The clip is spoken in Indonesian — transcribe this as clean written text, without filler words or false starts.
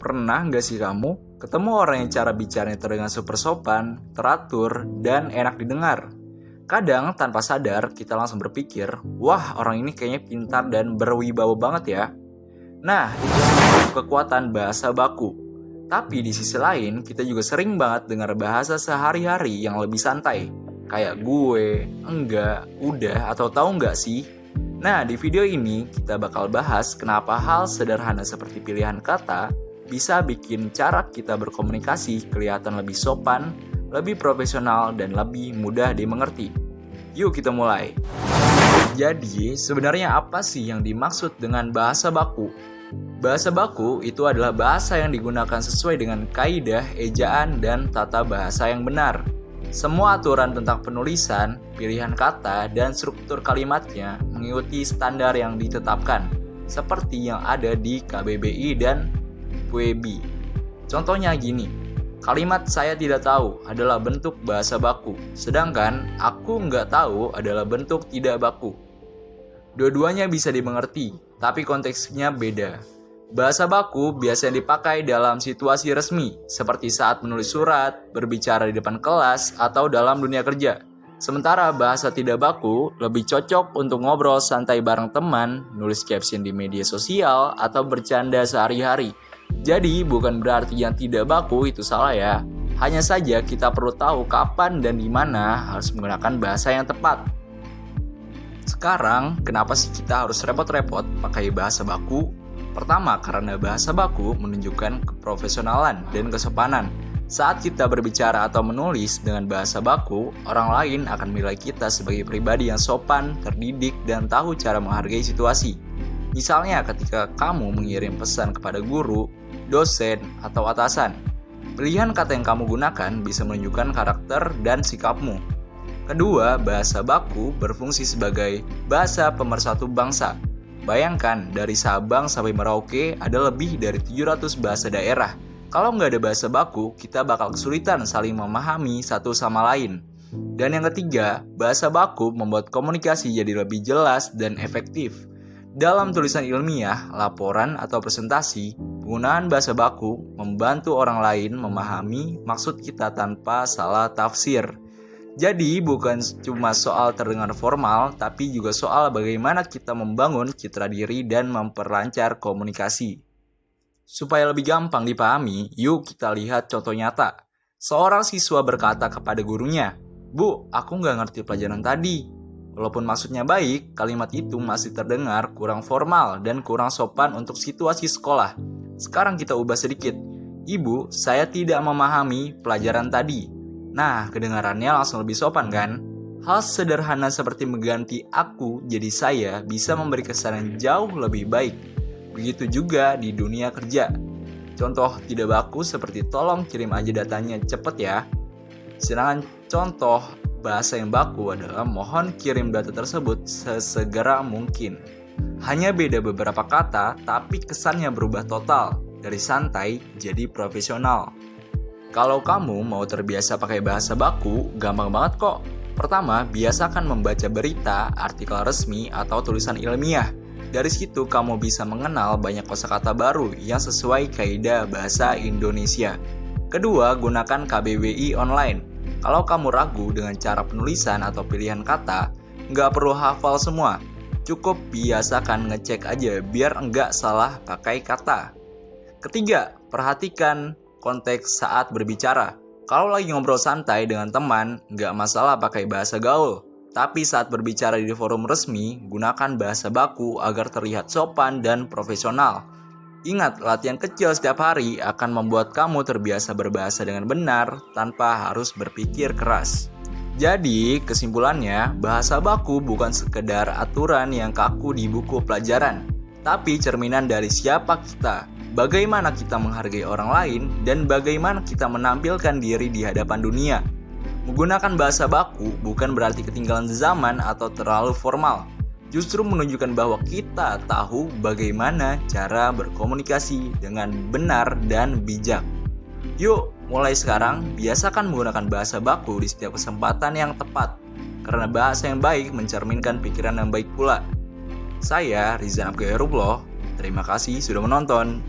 Pernah nggak sih kamu ketemu orang yang cara bicaranya terdengar super sopan, teratur, dan enak didengar? Kadang tanpa sadar kita langsung berpikir, wah orang ini kayaknya pintar dan berwibawa banget ya. Nah, itu kekuatan bahasa baku. Tapi di sisi lain, kita juga sering banget dengar bahasa sehari-hari yang lebih santai. Kayak gue, enggak, udah, atau tahu nggak sih? Nah, di video ini kita bakal bahas kenapa hal sederhana seperti pilihan kata bisa bikin cara kita berkomunikasi kelihatan lebih sopan, lebih profesional, dan lebih mudah dimengerti. Yuk kita mulai. Jadi, sebenarnya apa sih yang dimaksud dengan bahasa baku? Bahasa baku itu adalah bahasa yang digunakan sesuai dengan kaidah, ejaan, dan tata bahasa yang benar. Semua aturan tentang penulisan, pilihan kata, dan struktur kalimatnya mengikuti standar yang ditetapkan, seperti yang ada di KBBI dan WEB. Contohnya gini, kalimat saya tidak tahu adalah bentuk bahasa baku, sedangkan aku nggak tahu adalah bentuk tidak baku. Dua-duanya bisa dimengerti, tapi konteksnya beda. Bahasa baku biasanya dipakai dalam situasi resmi, seperti saat menulis surat, berbicara di depan kelas, atau dalam dunia kerja. Sementara bahasa tidak baku lebih cocok untuk ngobrol santai bareng teman, nulis caption di media sosial, atau bercanda sehari-hari. Jadi bukan berarti yang tidak baku itu salah ya. Hanya saja kita perlu tahu kapan dan di mana harus menggunakan bahasa yang tepat. Sekarang, kenapa sih kita harus repot-repot pakai bahasa baku? Pertama, karena bahasa baku menunjukkan keprofesionalan dan kesopanan. Saat kita berbicara atau menulis dengan bahasa baku, orang lain akan menilai kita sebagai pribadi yang sopan, terdidik, dan tahu cara menghargai situasi. Misalnya ketika kamu mengirim pesan kepada guru, dosen, atau atasan. Pilihan kata yang kamu gunakan bisa menunjukkan karakter dan sikapmu. Kedua, bahasa baku berfungsi sebagai bahasa pemersatu bangsa. Bayangkan, dari Sabang sampai Merauke ada lebih dari 700 bahasa daerah. Kalau nggak ada bahasa baku, kita bakal kesulitan saling memahami satu sama lain. Dan yang ketiga, bahasa baku membuat komunikasi jadi lebih jelas dan efektif. Dalam tulisan ilmiah, laporan, atau presentasi, penggunaan bahasa baku membantu orang lain memahami maksud kita tanpa salah tafsir. Jadi bukan cuma soal terdengar formal, tapi juga soal bagaimana kita membangun citra diri dan memperlancar komunikasi. Supaya lebih gampang dipahami, yuk kita lihat contoh nyata. Seorang siswa berkata kepada gurunya, "Bu, aku nggak ngerti pelajaran tadi." Walaupun maksudnya baik, kalimat itu masih terdengar kurang formal dan kurang sopan untuk situasi sekolah. Sekarang kita ubah sedikit. "Ibu, saya tidak memahami pelajaran tadi." Nah, kedengarannya langsung lebih sopan kan? Hal sederhana seperti mengganti aku jadi saya bisa memberi kesan yang jauh lebih baik. Begitu juga di dunia kerja. Contoh tidak baku seperti tolong kirim aja datanya cepet ya. Sedangkan contoh bahasa yang baku adalah mohon kirim data tersebut sesegera mungkin. Hanya beda beberapa kata, tapi kesannya berubah total. Dari santai jadi profesional. Kalau kamu mau terbiasa pakai bahasa baku, gampang banget kok. Pertama, biasakan membaca berita, artikel resmi, atau tulisan ilmiah. Dari situ kamu bisa mengenal banyak kosakata baru yang sesuai kaidah bahasa Indonesia. Kedua, gunakan KBBI online. Kalau kamu ragu dengan cara penulisan atau pilihan kata, nggak perlu hafal semua. Cukup biasakan ngecek aja biar nggak salah pakai kata. Ketiga, perhatikan konteks saat berbicara. Kalau lagi ngobrol santai dengan teman, nggak masalah pakai bahasa gaul. Tapi saat berbicara di forum resmi, gunakan bahasa baku agar terlihat sopan dan profesional. Ingat, latihan kecil setiap hari akan membuat kamu terbiasa berbahasa dengan benar tanpa harus berpikir keras. Jadi, kesimpulannya, bahasa baku bukan sekedar aturan yang kaku di buku pelajaran, tapi cerminan dari siapa kita, bagaimana kita menghargai orang lain, dan bagaimana kita menampilkan diri di hadapan dunia. Menggunakan bahasa baku bukan berarti ketinggalan zaman atau terlalu formal. Justru menunjukkan bahwa kita tahu bagaimana cara berkomunikasi dengan benar dan bijak. Yuk, mulai sekarang biasakan menggunakan bahasa baku di setiap kesempatan yang tepat. Karena bahasa yang baik mencerminkan pikiran yang baik pula. Saya Rizan Abgairullah. Terima kasih sudah menonton.